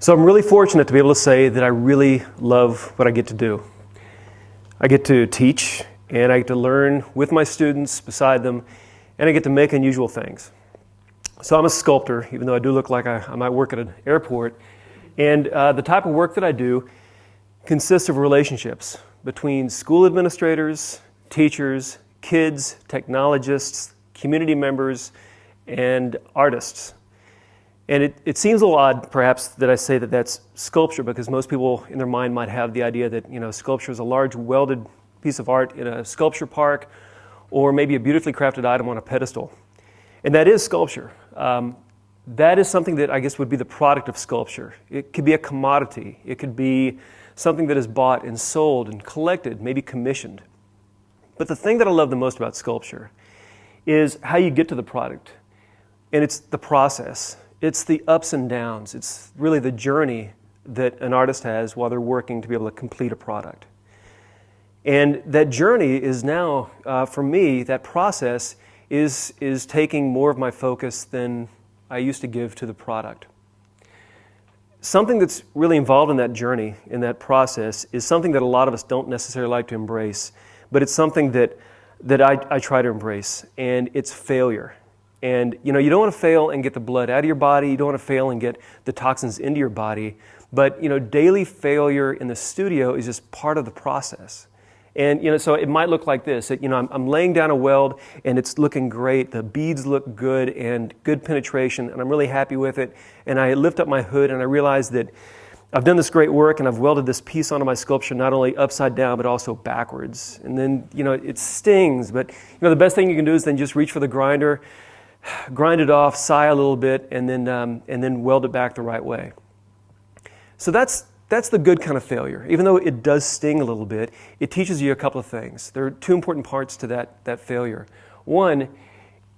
So I'm really fortunate to be able to say that I really love what I get to do. I get to teach, and I get to learn with my students, beside them, and I get to make unusual things. So I'm a sculptor, even though I do look like I might work at an airport. And the type of work that I do consists of relationships between school administrators, teachers, kids, technologists, community members, and artists. And it seems a little odd, perhaps, that I say that that's sculpture, because most people in their mind might have the idea that, sculpture is a large welded piece of art in a sculpture park, or maybe a beautifully crafted item on a pedestal. And that is sculpture. That is something that I guess would be the product of sculpture. It could be a commodity. It could be something that is bought and sold and collected, maybe commissioned. But the thing that I love the most about sculpture is how you get to the product. And it's the process. It's the ups and downs. It's really the journey that an artist has while they're working to be able to complete a product. And that journey is now, for me, that process is taking more of my focus than I used to give to the product. Something that's really involved in that journey, in that process, is something that a lot of us don't necessarily like to embrace, but it's something that I try to embrace, and it's failure. And you don't want to fail and get the blood out of your body. You don't want to fail and get the toxins into your body. But daily failure in the studio is just part of the process. And so it might look like this. I'm laying down a weld and it's looking great. The beads look good and good penetration, and I'm really happy with it. And I lift up my hood and I realize that I've done this great work and I've welded this piece onto my sculpture not only upside down but also backwards. And then it stings. But the best thing you can do is then just reach for the grinder, grind it off, sigh a little bit, and then weld it back the right way. So that's the good kind of failure. Even though it does sting a little bit, it teaches you a couple of things. There are two important parts to that failure. One,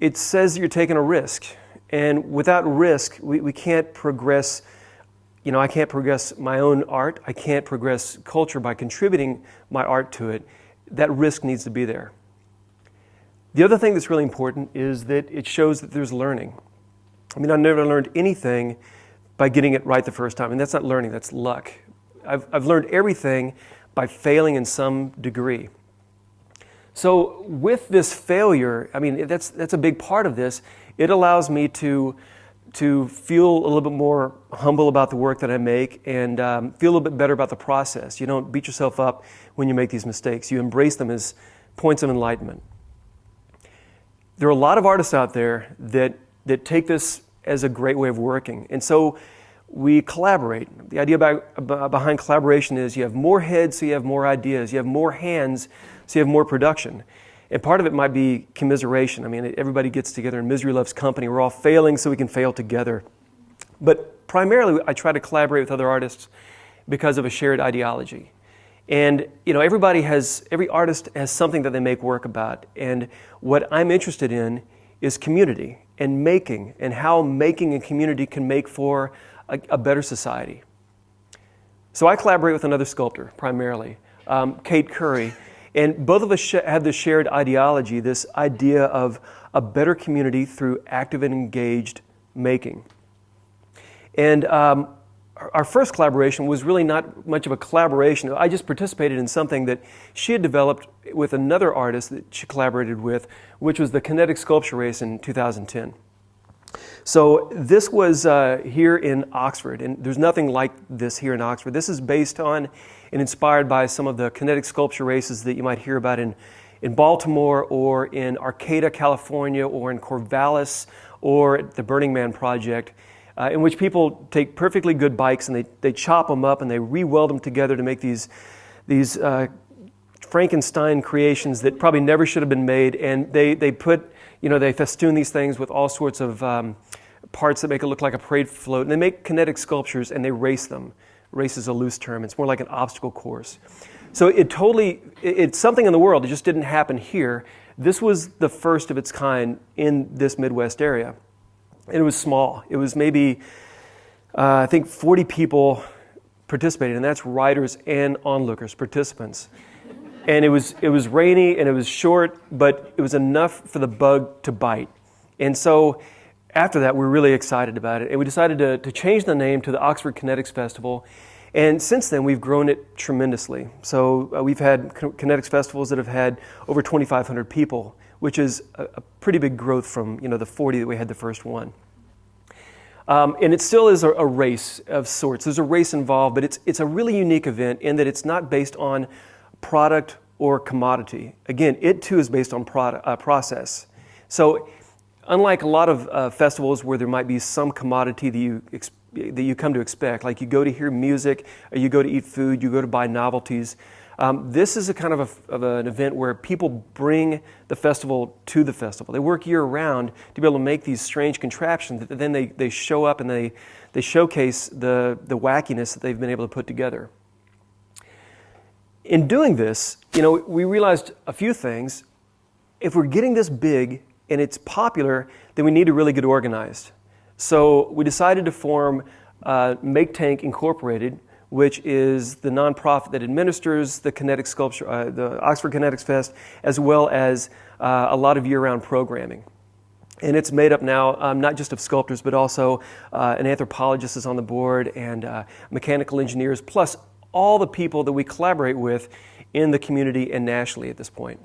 it says that you're taking a risk. And without risk, we can't progress. I can't progress my own art. I can't progress culture by contributing my art to it. That risk needs to be there. The other thing that's really important is that it shows that there's learning. I never learned anything by getting it right the first time. And that's not learning, that's luck. I've learned everything by failing in some degree. So with this failure, that's a big part of this. It allows me to feel a little bit more humble about the work that I make and feel a little bit better about the process. You don't beat yourself up when you make these mistakes. You embrace them as points of enlightenment. There are a lot of artists out there that take this as a great way of working. And so we collaborate. The idea behind collaboration is you have more heads, so you have more ideas. You have more hands, so you have more production. And part of it might be commiseration. Everybody gets together and misery loves company. We're all failing so we can fail together. But primarily, I try to collaborate with other artists because of a shared ideology. And every artist has something that they make work about. And what I'm interested in is community and making, and how making a community can make for a better society. So I collaborate with another sculptor, primarily, Kate Curry. And both of us have this shared ideology, this idea of a better community through active and engaged making. And our first collaboration was really not much of a collaboration. I just participated in something that she had developed with another artist that she collaborated with, which was the Kinetic sculpture race in 2010. So this was here in Oxford, and there's nothing like this here in Oxford. This is based on and inspired by some of the Kinetic sculpture races that you might hear about in Baltimore or in Arcata, California, or in Corvallis, or the Burning Man project, in which people take perfectly good bikes and they chop them up and they re-weld them together to make these Frankenstein creations that probably never should have been made. And they festoon these things with all sorts of parts that make it look like a parade float. And they make kinetic sculptures and they race them. Race is a loose term. It's more like an obstacle course. So it's something in the world. It just didn't happen here. This was the first of its kind in this Midwest area. And it was small. It was maybe, I think 40 people participated, and that's riders and onlookers, participants. And it was rainy and it was short, but it was enough for the bug to bite. And so after that, we were really excited about it, and we decided to change the name to the Oxford Kinetics Festival. And since then, we've grown it tremendously. So we've had Kinetics festivals that have had over 2,500 people, which is a pretty big growth from the 40 that we had the first one. And it still is a race of sorts. There's a race involved, but it's a really unique event in that it's not based on product or commodity. Again, it too is based on process. So unlike a lot of festivals where there might be some commodity that you come to expect, like you go to hear music, or you go to eat food, you go to buy novelties, this is a kind of an event where people bring the festival to the festival. They work year-round to be able to make these strange contraptions that then they show up and they showcase the wackiness that they've been able to put together. In doing this, we realized a few things. If we're getting this big and it's popular, then we need to really get organized. So we decided to form MAKETANK Incorporated, which is the nonprofit that administers the Kinetic sculpture, the Oxford Kinetics Fest, as well as a lot of year-round programming. And it's made up now not just of sculptors, but also an anthropologist is on the board and mechanical engineers, plus all the people that we collaborate with in the community and nationally at this point.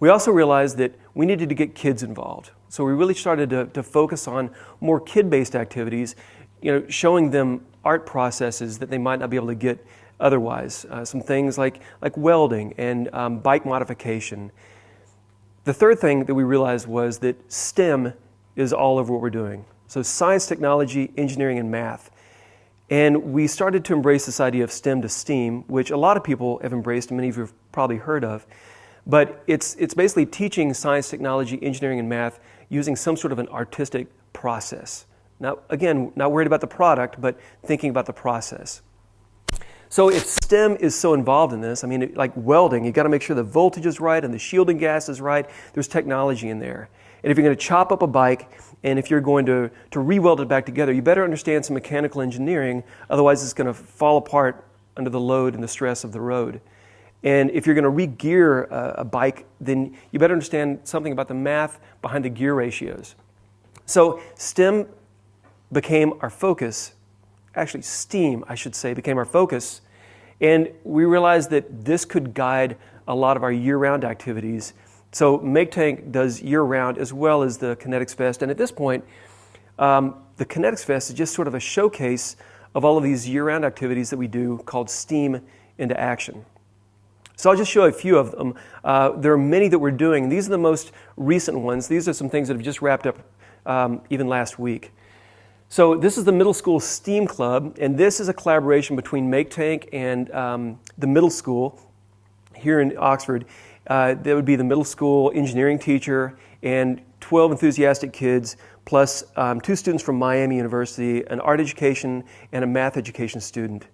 We also realized that we needed to get kids involved. So we really started to focus on more kid-based activities, showing them art processes that they might not be able to get otherwise. Some things like welding and bike modification. The third thing that we realized was that STEM is all over what we're doing. So science, technology, engineering, and math. And we started to embrace this idea of STEM to STEAM, which a lot of people have embraced, and many of you have probably heard of. But it's basically teaching science, technology, engineering, and math using some sort of an artistic process. Now, again, not worried about the product, but thinking about the process. So if STEM is so involved in this, like welding, you've got to make sure the voltage is right and the shielding gas is right. There's technology in there. And if you're going to chop up a bike, and if you're going to re-weld it back together, you better understand some mechanical engineering, otherwise it's going to fall apart under the load and the stress of the road. And if you're going to re-gear a bike, then you better understand something about the math behind the gear ratios. So STEM became our focus. Actually, STEAM, I should say, became our focus. And we realized that this could guide a lot of our year-round activities. So MAKETANK does year-round as well as the Kinetics Fest. And at this point, the Kinetics Fest is just sort of a showcase of all of these year-round activities that we do called STEAM into action. So I'll just show a few of them. There are many that we're doing. These are the most recent ones. These are some things that have just wrapped up even last week. So this is the Middle School STEAM Club, and this is a collaboration between MAKETANK and the middle school here in Oxford. That would be the middle school engineering teacher and 12 enthusiastic kids, plus 2 students from Miami University, an art education and a math education student.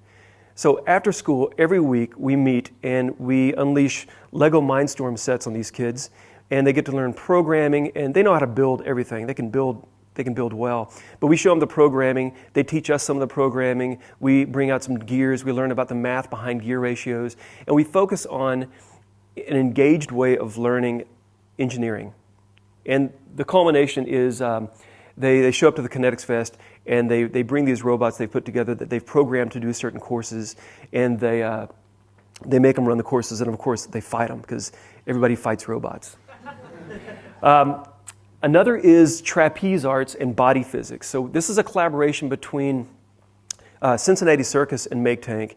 So after school, every week we meet and we unleash Lego Mindstorm sets on these kids, and they get to learn programming, and they know how to build everything. They can build well. But we show them the programming, they teach us some of the programming, we bring out some gears, we learn about the math behind gear ratios, and we focus on an engaged way of learning engineering. And the culmination is they show up to the Kinetics Fest and they bring these robots they've put together that they've programmed to do certain courses, and they make them run the courses, and of course they fight them because everybody fights robots. Another is trapeze arts and body physics. So this is a collaboration between Cincinnati Circus and MAKETANK.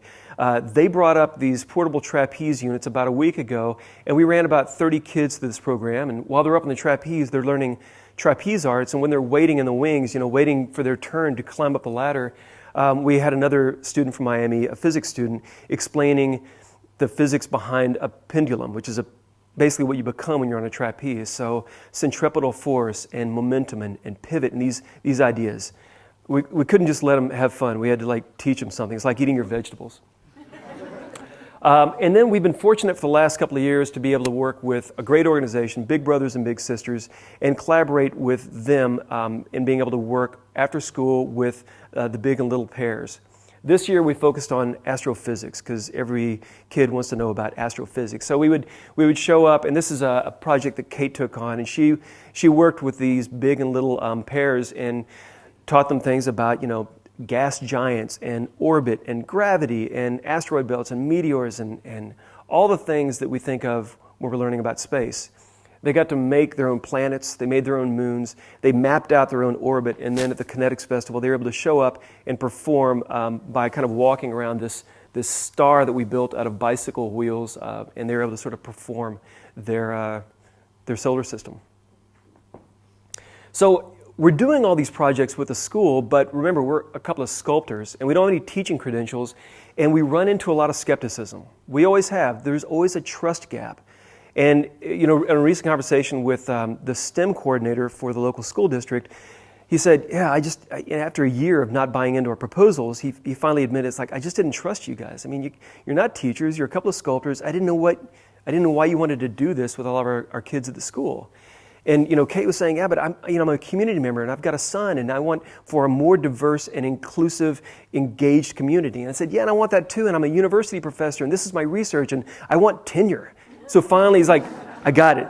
They brought up these portable trapeze units about a week ago, and we ran about 30 kids through this program. And while they're up on the trapeze, they're learning trapeze arts. And when they're waiting in the wings, waiting for their turn to climb up the ladder, we had another student from Miami, a physics student, explaining the physics behind a pendulum, which is basically what you become when you're on a trapeze. So centripetal force and momentum and pivot and these ideas. We couldn't just let them have fun. We had to teach them something. It's like eating your vegetables. And then we've been fortunate for the last couple of years to be able to work with a great organization, Big Brothers and Big Sisters, and collaborate with them in being able to work after school with the big and little pairs. This year we focused on astrophysics because every kid wants to know about astrophysics. So we would show up, and this is a project that Kate took on, and she worked with these big and little pairs and taught them things about, gas giants and orbit and gravity and asteroid belts and meteors and all the things that we think of when we're learning about space. They got to make their own planets, they made their own moons, they mapped out their own orbit, and then at the Kinetics Festival they were able to show up and perform by kind of walking around this star that we built out of bicycle wheels, and they were able to sort of perform their solar system. So we're doing all these projects with the school, but remember, we're a couple of sculptors, and we don't have any teaching credentials, and we run into a lot of skepticism. We always have. There's always a trust gap. And in a recent conversation with the STEM coordinator for the local school district, he said, yeah, after a year of not buying into our proposals, he finally admitted, it's like, I just didn't trust you guys. I mean, you're not teachers, you're a couple of sculptors. I didn't know why you wanted to do this with all of our kids at the school. And Kate was saying, yeah, but I'm a community member and I've got a son and I want for a more diverse and inclusive, engaged community. And I said, yeah, and I want that too. And I'm a university professor and this is my research and I want tenure. So finally he's like, I got it.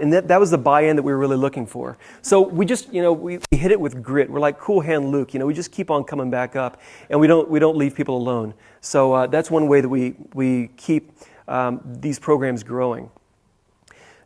And that was the buy-in that we were really looking for. So we just, we hit it with grit. We're like Cool Hand Luke, we just keep on coming back up and we don't leave people alone. So that's one way that we keep these programs growing.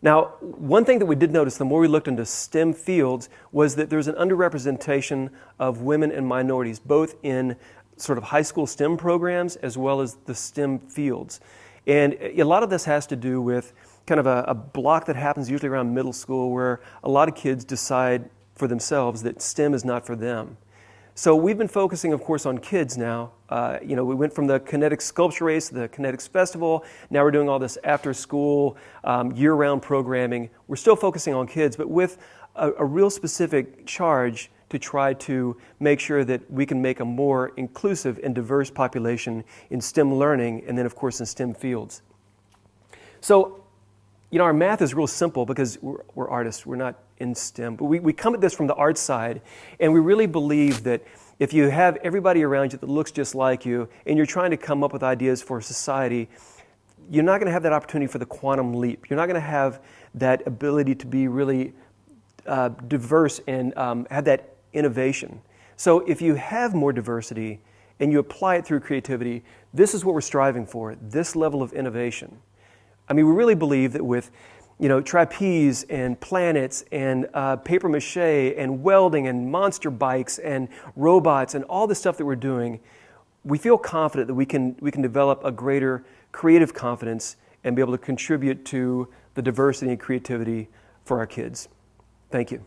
Now, one thing that we did notice the more we looked into STEM fields was that there's an underrepresentation of women and minorities, both in sort of high school STEM programs as well as the STEM fields. And a lot of this has to do with kind of a block that happens usually around middle school where a lot of kids decide for themselves that STEM is not for them. So we've been focusing, of course, on kids now. We went from the Kinetic sculpture race to the Kinetics Festival. Now we're doing all this after-school, year-round programming. We're still focusing on kids, but with a real specific charge to try to make sure that we can make a more inclusive and diverse population in STEM learning and then, of course, in STEM fields. So, our math is real simple because we're artists. We're not in STEM. But we come at this from the art side, and we really believe that if you have everybody around you that looks just like you, and you're trying to come up with ideas for society, you're not going to have that opportunity for the quantum leap. You're not going to have that ability to be really diverse and have that innovation. So if you have more diversity and you apply it through creativity, this is what we're striving for, this level of innovation. I mean, we really believe that with, trapeze and planets and paper mache and welding and monster bikes and robots and all the stuff that we're doing, we feel confident that we can develop a greater creative confidence and be able to contribute to the diversity and creativity for our kids. Thank you.